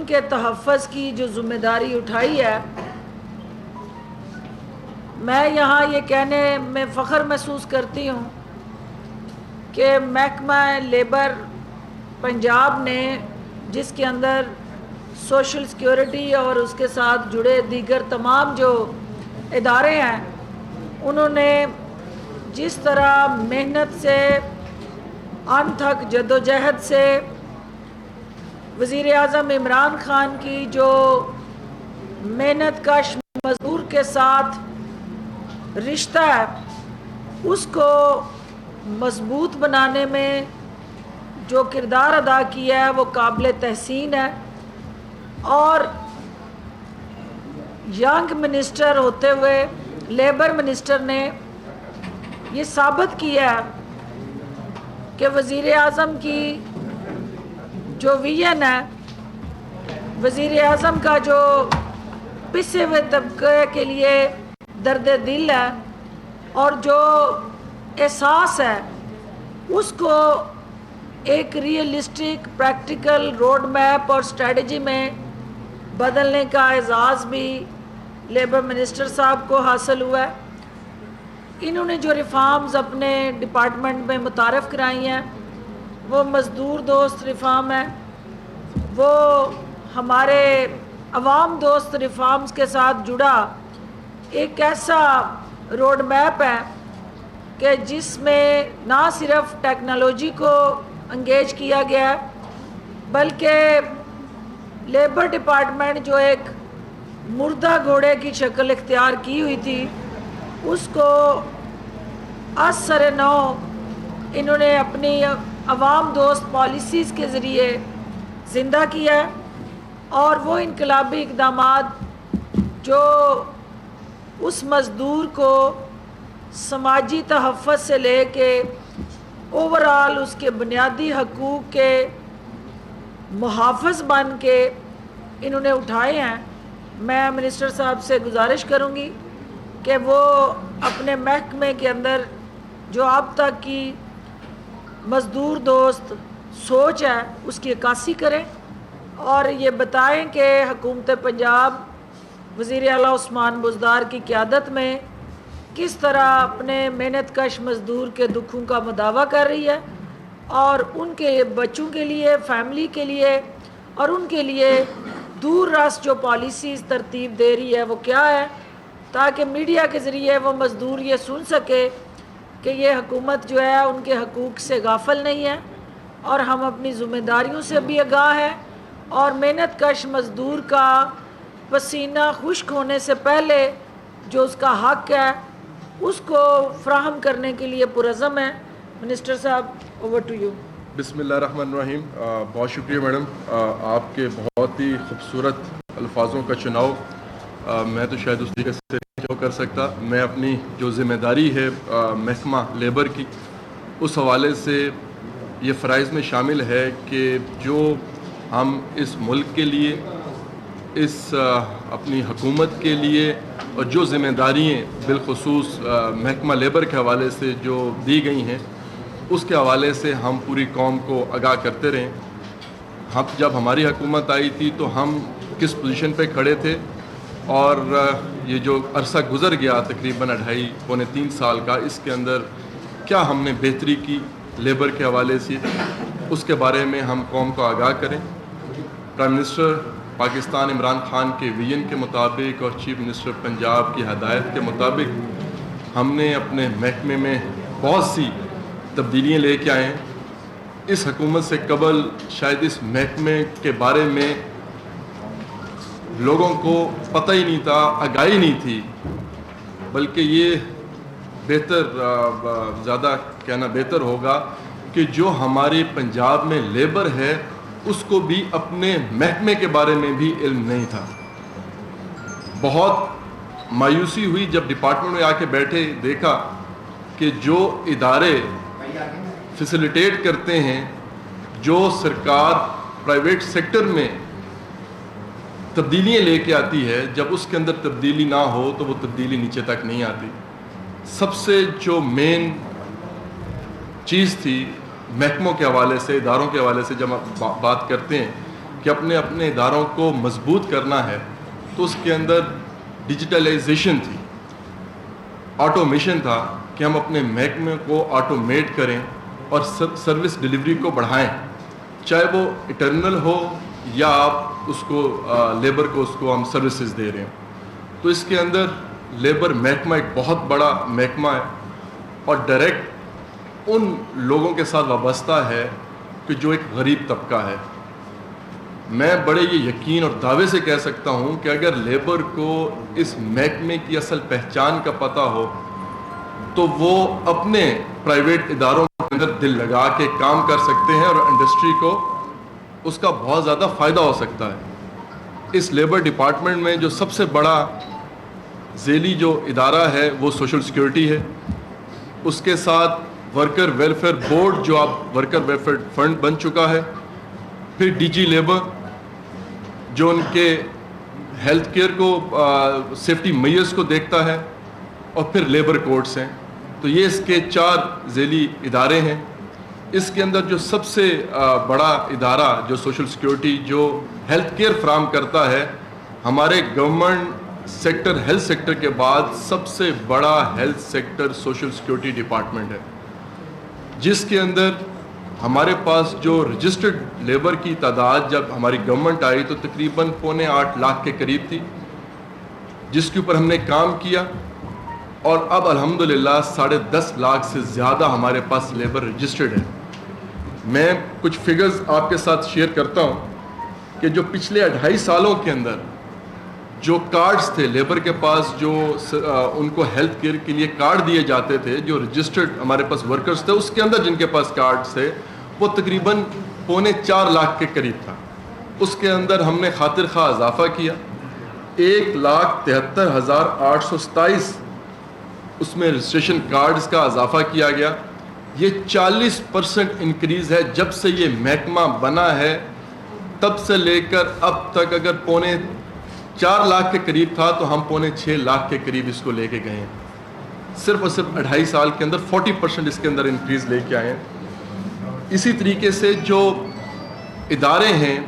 ان کے تحفظ کی جو ذمہ داری اٹھائی ہے، میں یہاں یہ کہنے میں فخر محسوس کرتی ہوں کہ محکمہ لیبر پنجاب نے، جس کے اندر سوشل سیکیورٹی اور اس کے ساتھ جڑے دیگر تمام جو ادارے ہیں، انہوں نے جس طرح محنت سے، انتھک جدوجہد سے وزیر اعظم عمران خان کی جو محنت کش مزدور کے ساتھ رشتہ ہے، اس کو مضبوط بنانے میں جو کردار ادا کیا ہے وہ قابل تحسین ہے، اور ینگ منسٹر ہوتے ہوئے لیبر منسٹر نے یہ ثابت کیا ہے کہ وزیر اعظم کی جو ویژن ہے، وزیر اعظم کا جو پسے ہوئے طبقے کے لیے درد دل ہے اور جو احساس ہے، اس کو ایک ریئلسٹک پریکٹیکل روڈ میپ اور اسٹریٹجی میں بدلنے کا اعزاز بھی لیبر منسٹر صاحب کو حاصل ہوا ہے۔ انہوں نے جو ریفارمز اپنے ڈپارٹمنٹ میں متعارف کرائی ہیں وہ مزدور دوست ریفارم ہے، وہ ہمارے عوام دوست ریفارمز کے ساتھ جڑا ایک ایسا روڈ میپ ہے کہ جس میں نہ صرف ٹیکنالوجی کو انگیج کیا گیا ہے، بلکہ لیبر ڈپارٹمنٹ جو ایک مردہ گھوڑے کی شکل اختیار کی ہوئی تھی، اس کو از سر نو انہوں نے اپنی عوام دوست پالیسیز کے ذریعے زندہ کیا ہے، اور وہ انقلابی اقدامات جو اس مزدور کو سماجی تحفظ سے لے کے اوورآل اس کے بنیادی حقوق کے محافظ بن کے انہوں نے اٹھائے ہیں، میں منسٹر صاحب سے گزارش کروں گی کہ وہ اپنے محکمے کے اندر جو اب تک کی مزدور دوست سوچ ہے اس کی عکاسی کریں، اور یہ بتائیں کہ حکومت پنجاب وزیر اعلیٰ عثمان بزدار کی قیادت میں کس طرح اپنے محنت کش مزدور کے دکھوں کا مداوع کر رہی ہے، اور ان کے بچوں کے لیے، فیملی کے لیے، اور ان کے لیے دور رس جو پالیسیز ترتیب دے رہی ہے وہ کیا ہے، تاکہ میڈیا کے ذریعے وہ مزدور یہ سن سکے کہ یہ حکومت جو ہے ان کے حقوق سے غافل نہیں ہے، اور ہم اپنی ذمہ داریوں سے بھی آگاہ ہیں، اور محنت کش مزدور کا پسینہ خشک ہونے سے پہلے جو اس کا حق ہے اس کو فراہم کرنے کے لیے پرعزم ہے۔ منسٹر صاحب، اوور ٹو یو۔ بسم اللہ الرحمن الرحیم۔ بہت شکریہ میڈم، آپ کے بہت ہی خوبصورت الفاظوں کا چناؤ میں تو شاید اس طریقے سے نہیں کر سکتا۔ میں اپنی جو ذمہ داری ہے محکمہ لیبر کی، اس حوالے سے یہ فرائض میں شامل ہے کہ جو ہم اس ملک کے لیے، اس اپنی حکومت کے لیے، اور جو ذمہ داریاں بالخصوص محکمہ لیبر کے حوالے سے جو دی گئی ہیں، اس کے حوالے سے ہم پوری قوم کو آگاہ کرتے رہیں۔ جب ہماری حکومت آئی تھی تو ہم کس پوزیشن پہ کھڑے تھے، اور یہ جو عرصہ گزر گیا تقریباً 2.5-3 سال کا، اس کے اندر کیا ہم نے بہتری کی لیبر کے حوالے سے، اس کے بارے میں ہم قوم کو آگاہ کریں۔ پرائم منسٹر پاکستان عمران خان کے ویژن کے مطابق اور چیف منسٹر پنجاب کی ہدایت کے مطابق ہم نے اپنے محکمے میں بہت سی تبدیلیاں لے کے آئے ہیں۔ اس حکومت سے قبل شاید اس محکمے کے بارے میں لوگوں کو پتہ ہی نہیں تھا، آگاہی نہیں تھی، بلکہ یہ بہتر، زیادہ کہنا بہتر ہوگا کہ جو ہمارے پنجاب میں لیبر ہے اس کو بھی اپنے محکمے کے بارے میں بھی علم نہیں تھا۔ بہت مایوسی ہوئی جب ڈپارٹمنٹ میں آ کے بیٹھے، دیکھا کہ جو ادارے فیسیلیٹیٹ کرتے ہیں، جو سرکار پرائیویٹ سیکٹر میں تبدیلیاں لے کے آتی ہے، جب اس کے اندر تبدیلی نہ ہو تو وہ تبدیلی نیچے تک نہیں آتی۔ سب سے جو مین چیز تھی محکموں کے حوالے سے، اداروں کے حوالے سے جب ہم بات کرتے ہیں کہ اپنے اداروں کو مضبوط کرنا ہے تو اس کے اندر ڈیجیٹلائزیشن تھی، آٹومیشن تھا کہ ہم اپنے محکمے کو آٹومیٹ کریں اور سروس ڈلیوری کو بڑھائیں، چاہے وہ اٹرنل ہو یا آپ اس کو لیبر کو اس کو ہم سروسز دے رہے ہیں۔ تو اس کے اندر لیبر محکمہ ایک بہت بڑا محکمہ ہے اور ڈائریکٹ ان لوگوں کے ساتھ وابستہ ہے کہ جو ایک غریب طبقہ ہے۔ میں بڑے یہ یقین اور دعوے سے کہہ سکتا ہوں کہ اگر لیبر کو اس محکمے کی اصل پہچان کا پتہ ہو تو وہ اپنے پرائیویٹ اداروں کے اندر دل لگا کے کام کر سکتے ہیں اور انڈسٹری کو اس کا بہت زیادہ فائدہ ہو سکتا ہے۔ اس لیبر ڈپارٹمنٹ میں جو سب سے بڑا ذیلی جو ادارہ ہے وہ سوشل سیکیورٹی ہے، اس کے ساتھ ورکر ویلفیئر بورڈ جو آپ ورکر ویلفیئر فنڈ بن چکا ہے، پھر ڈی جی لیبر جو ان کے ہیلتھ کیئر کو سیفٹی میئرز کو دیکھتا ہے، اور پھر لیبر کورٹس ہیں۔ تو یہ اس کے 4 ذیلی ادارے ہیں۔ اس کے اندر جو سب سے بڑا ادارہ جو سوشل سیکیورٹی جو ہیلتھ کیئر فراہم کرتا ہے، ہمارے گورنمنٹ سیکٹر ہیلتھ سیکٹر کے بعد سب سے بڑا health sector social security department ہے، جس کے اندر ہمارے پاس جو رجسٹرڈ لیبر کی تعداد جب ہماری گورنمنٹ آئی تو تقریباً 7.25 لاکھ کے قریب تھی، جس کے اوپر ہم نے کام کیا، اور اب الحمدللہ 10.5 لاکھ سے زیادہ ہمارے پاس لیبر رجسٹرڈ ہے۔ میں کچھ فگرز آپ کے ساتھ شیئر کرتا ہوں کہ جو پچھلے 2.5 سالوں کے اندر جو کارڈز تھے لیبر کے پاس، جو ان کو ہیلتھ کیئر کے لیے کارڈ دیے جاتے تھے، جو رجسٹرڈ ہمارے پاس ورکرز تھے، اس کے اندر جن کے پاس کارڈز تھے وہ تقریباً 3.25 لاکھ کے قریب تھا۔ اس کے اندر ہم نے خاطر خواہ اضافہ کیا، 1,73,827 اس میں رجسٹریشن کارڈز کا اضافہ کیا گیا۔ یہ 40% انکریز ہے جب سے یہ محکمہ بنا ہے، تب سے لے کر اب تک۔ اگر 4.25 لاکھ کے قریب تھا تو ہم 6.25 لاکھ کے قریب اس کو لے کے گئے ہیں۔ صرف اور صرف 2.5 سال کے اندر 40% اس کے اندر انکریز لے کے آئے ہیں۔ اسی طریقے سے جو ادارے ہیں،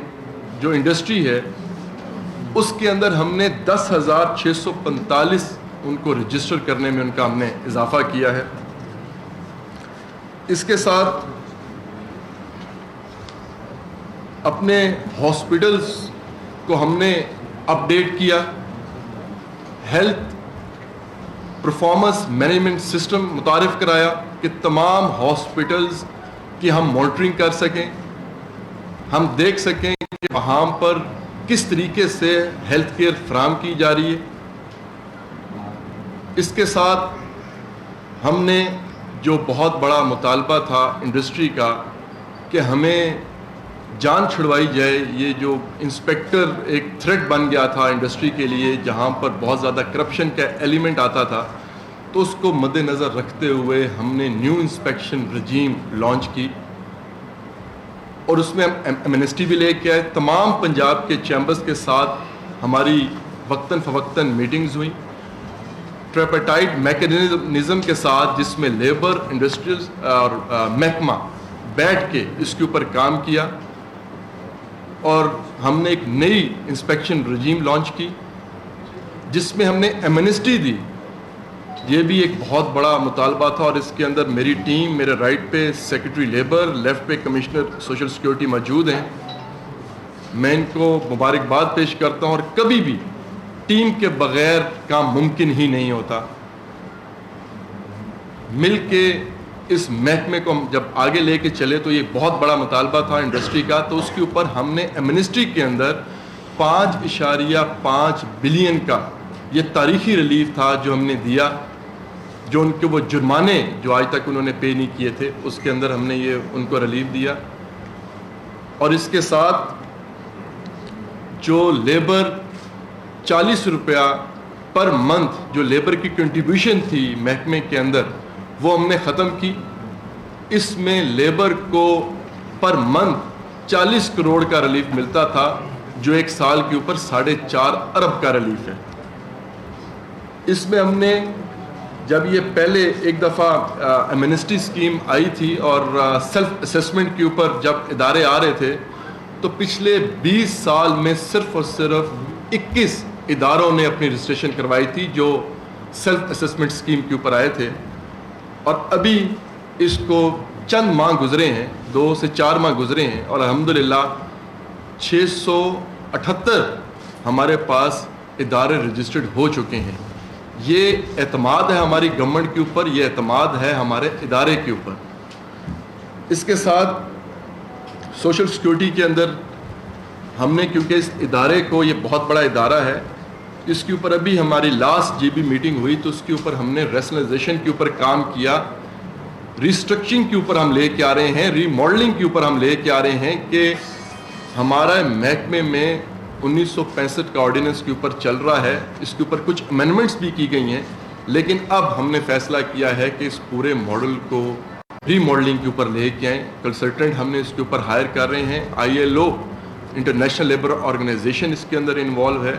جو انڈسٹری ہے، اس کے اندر ہم نے 10,645 ان کو رجسٹر کرنے میں ان کا ہم نے اضافہ کیا ہے۔ اس کے ساتھ اپنے ہاسپٹلز کو ہم نے اپڈیٹ کیا، ہیلتھ پرفارمنس مینجمنٹ سسٹم متعارف کرایا کہ تمام ہاسپٹلز کی ہم مانیٹرنگ کر سکیں، ہم دیکھ سکیں کہ وہاں پر کس طریقے سے ہیلتھ کیئر فراہم کی جا رہی ہے۔ اس کے ساتھ ہم نے جو بہت بڑا مطالبہ تھا انڈسٹری کا کہ ہمیں جان چھڑوائی جائے، یہ جو انسپیکٹر ایک تھریٹ بن گیا تھا انڈسٹری کے لیے، جہاں پر بہت زیادہ کرپشن کا ایلیمنٹ آتا تھا، تو اس کو مد نظر رکھتے ہوئے ہم نے نیو انسپیکشن رجیم لانچ کی، اور اس میں ہم ایمنسٹی بھی لے کے آئے۔ تمام پنجاب کے چیمبرز کے ساتھ ہماری وقتاً فوقتاً میٹنگز ہوئیں، ٹریپیٹائٹ میکینزم کے ساتھ، جس میں لیبر، انڈسٹریز اور محکمہ بیٹھ کے اس کے اوپر کام کیا، اور ہم نے ایک نئی انسپیکشن رجیم لانچ کی جس میں ہم نے ایمنسٹی دی۔ یہ بھی ایک بہت بڑا مطالبہ تھا، اور اس کے اندر میری ٹیم، میرے رائٹ پہ سیکرٹری لیبر، لیفٹ پہ کمشنر سوشل سیکیورٹی موجود ہیں۔ میں ان کو مبارکباد پیش کرتا ہوں، اور کبھی بھی ٹیم کے بغیر کام ممکن ہی نہیں ہوتا۔ مل کے اس محکمے کو ہم جب آگے لے کے چلے تو یہ بہت بڑا مطالبہ تھا انڈسٹری کا، تو اس کے اوپر ہم نے ایمنسٹی کے اندر 5.5 بلین کا یہ تاریخی ریلیف تھا جو ہم نے دیا، جو ان کے وہ جرمانے جو آج تک انہوں نے پے نہیں کیے تھے، اس کے اندر ہم نے یہ ان کو ریلیف دیا۔ اور اس کے ساتھ جو لیبر 40 روپیہ پر منتھ جو لیبر کی کنٹریبیوشن تھی محکمے کے اندر، وہ ہم نے ختم کی۔ اس میں لیبر کو پر منتھ 40 کروڑ کا ریلیف ملتا تھا، جو ایک سال کے اوپر 4.5 ارب کا ریلیف ہے۔ اس میں ہم نے جب یہ پہلے ایک دفعہ ایمنسٹی اسکیم آئی تھی اور سیلف اسیسمنٹ کے اوپر جب ادارے آ رہے تھے، تو پچھلے 20 سال میں صرف اور صرف 21 اداروں نے اپنی رجسٹریشن کروائی تھی جو سیلف اسسمنٹ اسکیم کے اوپر آئے تھے، اور ابھی اس کو چند ماہ گزرے ہیں، 2 سے 4 ماہ گزرے ہیں، اور الحمدللہ 678 ہمارے پاس ادارے رجسٹرڈ ہو چکے ہیں۔ یہ اعتماد ہے ہماری گورنمنٹ کے اوپر، یہ اعتماد ہے ہمارے ادارے کے اوپر۔ اس کے ساتھ سوشل سیکیورٹی کے اندر ہم نے، کیونکہ اس ادارے کو، یہ بہت بڑا ادارہ ہے، اس کے اوپر ابھی ہماری لاسٹ جی بی میٹنگ ہوئی تو اس کے اوپر ہم نے ریشنلائزیشن کے اوپر کام کیا، ریسٹرکچرنگ کے اوپر ہم لے کے آ رہے ہیں، ری ماڈلنگ کے اوپر ہم لے کے آ رہے ہیں کہ ہمارا محکمے میں 1965 کا آرڈیننس کے اوپر چل رہا ہے، اس کے اوپر کچھ امینڈمنٹس بھی کی گئی ہیں، لیکن اب ہم نے فیصلہ کیا ہے کہ اس پورے ماڈل کو ری ماڈلنگ کے اوپر لے کے آئیں۔ کنسلٹنٹ ہم نے اس کے اوپر ہائر کر رہے ہیں، ILO انٹرنیشنل لیبر آرگنائزیشن اس کے اندر انوالو ہے،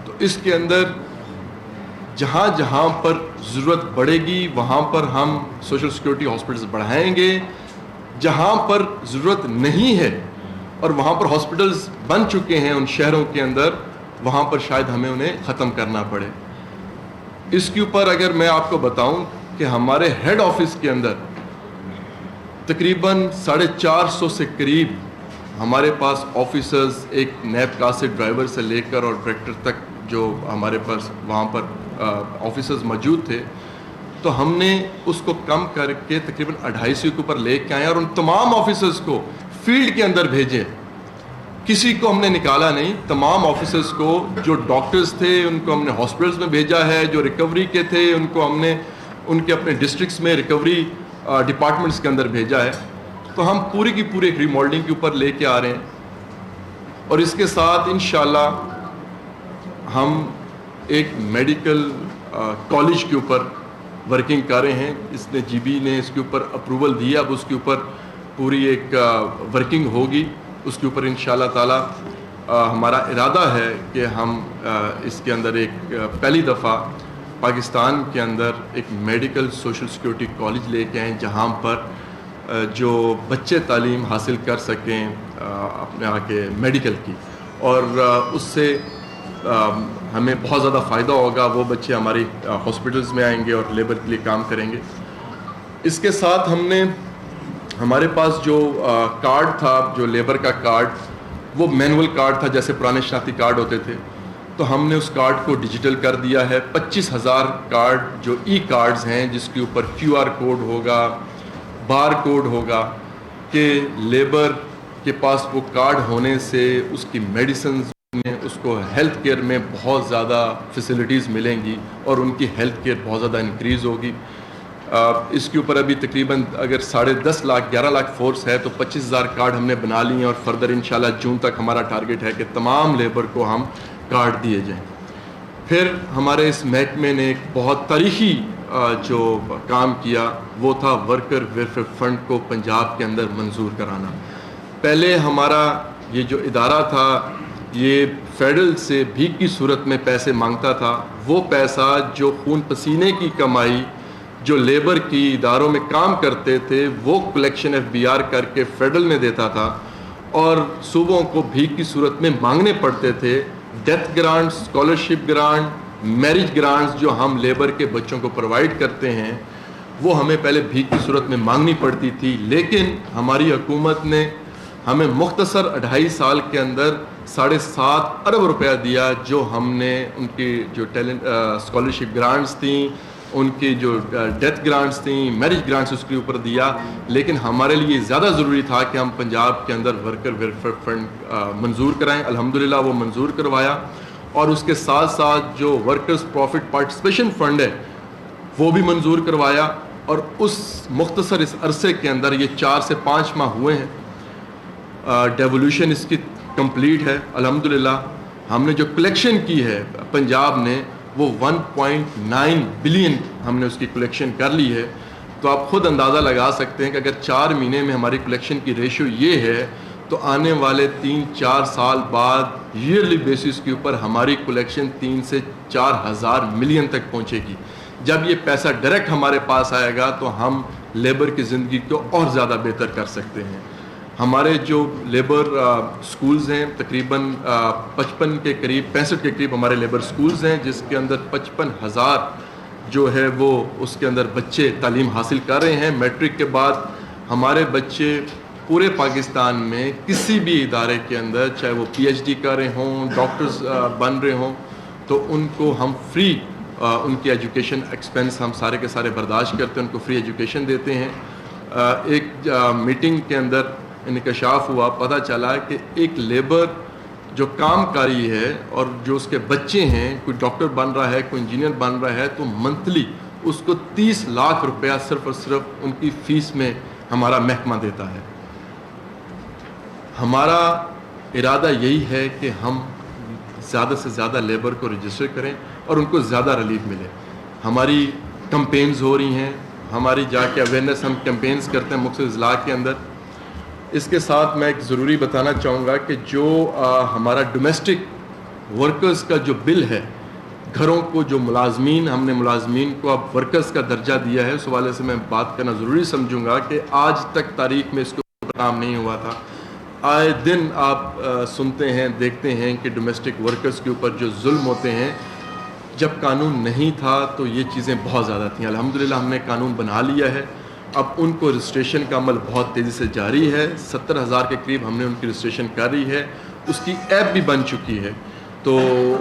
تو اس کے اندر جہاں جہاں پر ضرورت پڑے گی وہاں پر ہم سوشل سیکیورٹی ہاسپٹلز بڑھائیں گے، جہاں پر ضرورت نہیں ہے اور وہاں پر ہاسپٹلز بن چکے ہیں ان شہروں کے اندر، وہاں پر شاید ہمیں انہیں ختم کرنا پڑے۔ اس کے اوپر اگر میں آپ کو بتاؤں کہ ہمارے ہیڈ آفس کے اندر تقریباً 450 سے قریب ہمارے پاس آفیسرز، ایک نیب کاسٹ ڈرائیور سے لے کر اور ڈائریکٹر تک جو ہمارے پاس وہاں پر آفیسرز موجود تھے، تو ہم نے اس کو کم کر کے تقریباً 250 کے اوپر لے کے آئے اور ان تمام آفیسرز کو فیلڈ کے اندر بھیجے، کسی کو ہم نے نکالا نہیں، تمام آفیسرز کو، جو ڈاکٹرز تھے ان کو ہم نے ہاسپٹلز میں بھیجا ہے، جو ریکوری کے تھے ان کو ہم نے ان کے اپنے ڈسٹرکٹس میں ریکوری ڈپارٹمنٹس کے اندر بھیجا ہے۔ تو ہم پوری کی پوری ایک ری ماڈلنگ کے اوپر لے کے آ رہے ہیں، اور اس کے ساتھ انشاءاللہ ہم ایک میڈیکل کالج کے اوپر ورکنگ کر رہے ہیں۔ اس نے جی بی نے اس کے اوپر اپروول دیا، اب اس کے اوپر پوری ایک ورکنگ ہوگی، اس کے اوپر انشاءاللہ تعالی ہمارا ارادہ ہے کہ ہم اس کے اندر ایک پہلی دفعہ پاکستان کے اندر ایک میڈیکل سوشل سیکیورٹی کالج لے کے آئیں، جہاں پر جو بچے تعلیم حاصل کر سکیں اپنے آ کے میڈیکل کی، اور اس سے ہمیں بہت زیادہ فائدہ ہوگا، وہ بچے ہماری ہاسپٹلز میں آئیں گے اور لیبر کے لیے کام کریں گے۔ اس کے ساتھ ہم نے، ہمارے پاس جو کارڈ تھا، جو لیبر کا کارڈ، وہ مینول کارڈ تھا، جیسے پرانے شناختی کارڈ ہوتے تھے، تو ہم نے اس کارڈ کو ڈیجیٹل کر دیا ہے۔ 25,000 کارڈ جو ای کارڈز ہیں، جس کے اوپر QR کوڈ ہوگا، بار کوڈ ہوگا، کہ لیبر کے پاس وہ کارڈ ہونے سے اس کی میڈیسنز میں، اس کو ہیلتھ کیئر میں بہت زیادہ فیسلٹیز ملیں گی اور ان کی ہیلتھ کیئر بہت زیادہ انکریز ہوگی۔ اس کے اوپر ابھی تقریباً اگر 10.5 لاکھ 11 لاکھ فورس ہے تو 25,000 کارڈ ہم نے بنا لیے ہیں، اور فردر انشاءاللہ جون تک ہمارا ٹارگٹ ہے کہ تمام لیبر کو ہم کارڈ دیے جائیں۔ پھر ہمارے اس محکمے نے ایک بہت تاریخی جو کام کیا، وہ تھا ورکر ویلفیئر فنڈ کو پنجاب کے اندر منظور کرانا۔ پہلے ہمارا یہ جو ادارہ تھا، یہ فیڈرل سے بھیک کی صورت میں پیسے مانگتا تھا، وہ پیسہ جو خون پسینے کی کمائی جو لیبر کی اداروں میں کام کرتے تھے، وہ کلیکشن FBR کر کے فیڈرل میں دیتا تھا، اور صوبوں کو بھیک کی صورت میں مانگنے پڑتے تھے۔ Death grant, scholarship grant, marriage grants جو ہم لیبر کے بچوں کو پرووائڈ کرتے ہیں، وہ ہمیں پہلے بھیک کی صورت میں مانگنی پڑتی تھی، لیکن ہماری حکومت نے ہمیں مختصر 2.5 سال کے اندر 7.5 ارب روپیہ دیا، جو ہم نے ان کی جو اسکالرشپ گرانٹس تھیں، ان کی جو ڈیتھ گرانٹس تھیں، میرج گرانٹس، اس کے اوپر دیا۔ لیکن ہمارے لیے زیادہ ضروری تھا کہ ہم پنجاب کے اندر ورکر ویلفیئر فنڈ منظور کرائیں۔ الحمدللہ وہ منظور کروایا، اور اس کے ساتھ ساتھ جو ورکرز پروفٹ پارٹیسپیشن فنڈ ہے وہ بھی منظور کروایا، اور اس مختصر اس عرصے کے اندر، یہ 4 سے 5 ماہ ہوئے ہیں، ڈیولیوشن اس کی کمپلیٹ ہے۔ الحمدللہ ہم نے جو کلیکشن کی ہے پنجاب نے، وہ 1.9 بلین ہم نے اس کی کلیکشن کر لی ہے۔ تو آپ خود اندازہ لگا سکتے ہیں کہ اگر 4 مہینے میں ہماری کلیکشن کی ریشو یہ ہے، تو آنے والے 3-4 سال بعد ایئرلی بیسس کے اوپر ہماری کلیکشن 3 سے 4 ہزار ملین تک پہنچے گی۔ جب یہ پیسہ ڈائریکٹ ہمارے پاس آئے گا تو ہم لیبر کی زندگی کو اور زیادہ بہتر کر سکتے ہیں۔ ہمارے جو لیبر سکولز ہیں تقریباً 55 کے قریب 65 کے قریب ہمارے لیبر سکولز ہیں، جس کے اندر 55,000 جو ہے وہ اس کے اندر بچے تعلیم حاصل کر رہے ہیں۔ میٹرک کے بعد ہمارے بچے پورے پاکستان میں کسی بھی ادارے کے اندر، چاہے وہ پی ایچ ڈی کر رہے ہوں، ڈاکٹرز بن رہے ہوں، تو ان کو ہم فری ان کی ایجوکیشن ایکسپینس ہم سارے کے سارے برداشت کرتے ہیں، ان کو فری ایجوکیشن دیتے ہیں۔ ایک میٹنگ کے اندر انکشاف ہوا، پتہ چلا کہ ایک لیبر جو کام کاری ہے اور جو اس کے بچے ہیں، کوئی ڈاکٹر بن رہا ہے، کوئی انجینئر بن رہا ہے، تو منتھلی اس کو 30 لاکھ روپیہ صرف اور صرف ان کی فیس میں ہمارا محکمہ دیتا ہے۔ ہمارا ارادہ یہی ہے کہ ہم زیادہ سے زیادہ لیبر کو رجسٹر کریں اور ان کو زیادہ ریلیف ملے۔ ہماری کمپینز ہو رہی ہیں، ہماری جا کے اویئرنیس ہم کیمپینز کرتے ہیں مختلف اضلاع کے اندر۔ اس کے ساتھ میں ایک ضروری بتانا چاہوں گا کہ جو ہمارا ڈومیسٹک ورکرز کا جو بل ہے، گھروں کو جو ملازمین، ہم نے ملازمین کو اب ورکرز کا درجہ دیا ہے، اس حوالے سے میں بات کرنا ضروری سمجھوں گا کہ آج تک تاریخ میں اس کے اوپر کام نہیں ہوا تھا۔ آئے دن آپ سنتے ہیں، دیکھتے ہیں کہ ڈومیسٹک ورکرز کے اوپر جو ظلم ہوتے ہیں۔ جب قانون نہیں تھا تو یہ چیزیں بہت زیادہ تھیں۔ الحمدللہ ہم نے قانون بنا لیا ہے، اب ان کو رجسٹریشن کا عمل بہت تیزی سے جاری ہے۔ 70,000 کے قریب ہم نے ان کی رجسٹریشن کر رہی ہے، اس کی ایپ بھی بن چکی ہے، تو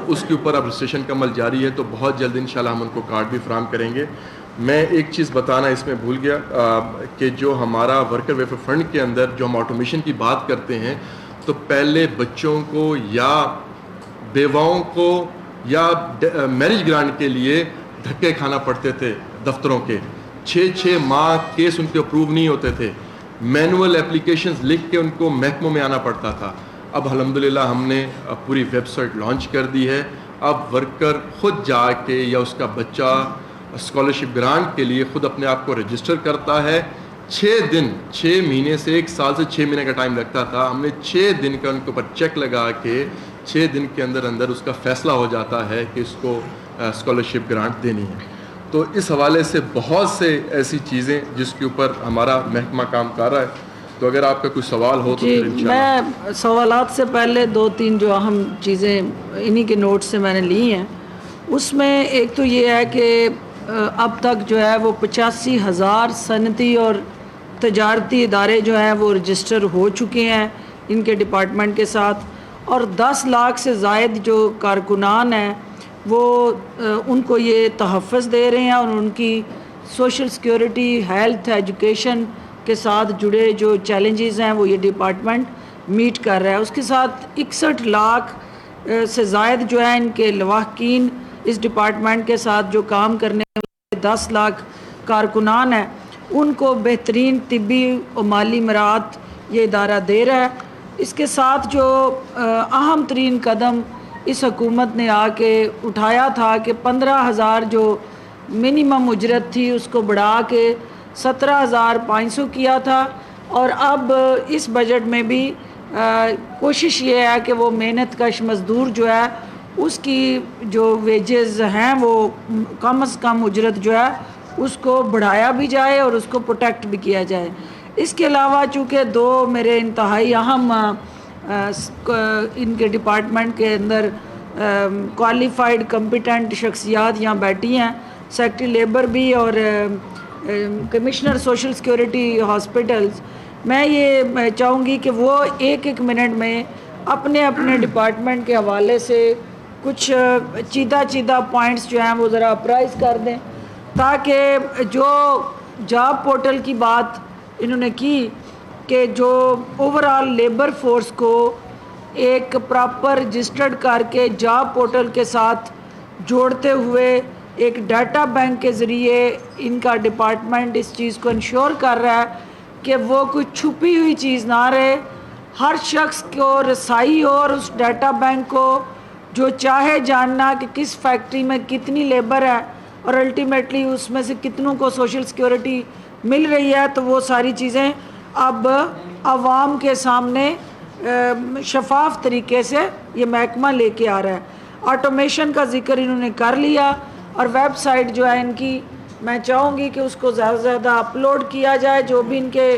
اس کے اوپر اب رجسٹریشن کا عمل جاری ہے، تو بہت جلد انشاءاللہ ہم ان کو کارڈ بھی فراہم کریں گے۔ میں ایک چیز بتانا اس میں بھول گیا کہ جو ہمارا ورکر ویلفیئر فنڈ کے اندر جو ہم آٹومیشن کی بات کرتے ہیں، تو پہلے بچوں کو یا بیواؤں کو یا میرج گرانٹ کے لیے دھکے کھانا پڑتے تھے دفتروں کے، 6 ماہ کیس ان کے اپروو نہیں ہوتے تھے، مینول اپلیکیشنز لکھ کے ان کو محکموں میں آنا پڑتا تھا۔ اب الحمدللہ ہم نے پوری ویب سائٹ لانچ کر دی ہے۔ اب ورکر خود جا کے یا اس کا بچہ اسکالرشپ گرانٹ کے لیے خود اپنے آپ کو رجسٹر کرتا ہے۔ 6 مہینے سے 1 سال سے 6 مہینے کا ٹائم لگتا تھا، ہم نے 6 دن کا ان کے اوپر چیک لگا کے 6 دن کے اندر اندر اس کا فیصلہ ہو جاتا ہے کہ اس کو اسکالرشپ گرانٹ دینی ہے۔ تو اس حوالے سے بہت سے ایسی چیزیں جس کے اوپر ہمارا محکمہ کام کر رہا ہے۔ تو اگر آپ کا کوئی سوال ہو تو پھر انشاءاللہ۔ میں سوالات سے پہلے 2-3 جو اہم چیزیں انہی کے نوٹ سے میں نے لی ہیں، اس میں ایک تو یہ ہے کہ اب تک جو ہے وہ 85,000 صنعتی اور تجارتی ادارے جو ہیں وہ رجسٹر ہو چکے ہیں ان کے ڈپارٹمنٹ کے ساتھ، اور 10 لاکھ سے زائد جو کارکنان ہیں وہ ان کو یہ تحفظ دے رہے ہیں، اور ان کی سوشل سیکیورٹی، ہیلتھ، ایجوکیشن کے ساتھ جڑے جو چیلنجز ہیں وہ یہ ڈپارٹمنٹ میٹ کر رہا ہے۔ اس کے ساتھ 61 لاکھ سے زائد جو ہے ان کے لواحقین اس ڈپارٹمنٹ کے ساتھ جو کام کرنے والے 10 لاکھ کارکنان ہیں، ان کو بہترین طبی و مالی مراعات یہ ادارہ دے رہا ہے۔ اس کے ساتھ جو اہم ترین قدم اس حکومت نے آ کے اٹھایا تھا کہ 15,000 جو منیمم اجرت تھی اس کو بڑھا کے 17,500 کیا تھا، اور اب اس بجٹ میں بھی کوشش یہ ہے کہ وہ محنت کش مزدور جو ہے اس کی جو ویجز ہیں وہ کم از کم اجرت جو ہے اس کو بڑھایا بھی جائے اور اس کو پروٹیکٹ بھی کیا جائے۔ اس کے علاوہ چونکہ 2 میرے انتہائی اہم ان کے ڈپارٹمنٹ کے اندر کوالیفائڈ کمپیٹنٹ شخصیات یہاں بیٹھی ہیں، سیکٹری لیبر بھی اور کمشنر سوشل سیکیورٹی ہاسپٹلز، میں یہ چاہوں گی کہ وہ 1 منٹ میں اپنے اپنے ڈپارٹمنٹ کے حوالے سے کچھ چیدہ پوائنٹس جو ہیں وہ ذرا اپرائز کر دیں، تاکہ جو جاب پورٹل کی بات انہوں نے کی کہ جو اوورآل لیبر فورس کو ایک پراپر رجسٹرڈ کر کے جاب پورٹل کے ساتھ جوڑتے ہوئے ایک ڈیٹا بینک کے ذریعے ان کا ڈپارٹمنٹ اس چیز کو انشور کر رہا ہے کہ وہ کوئی چھپی ہوئی چیز نہ رہے، ہر شخص کو رسائی ہو، اور اس ڈیٹا بینک کو جو چاہے جاننا کہ کس فیکٹری میں کتنی لیبر ہے اور الٹیمیٹلی اس میں سے کتنوں کو سوشل سیکیورٹی مل رہی ہے، تو وہ ساری چیزیں اب عوام کے سامنے شفاف طریقے سے یہ محکمہ لے کے آ رہا ہے۔ آٹومیشن کا ذکر انہوں نے کر لیا، اور ویب سائٹ جو ہے ان کی، میں چاہوں گی کہ اس کو زیادہ سے زیادہ اپلوڈ کیا جائے، جو بھی ان کے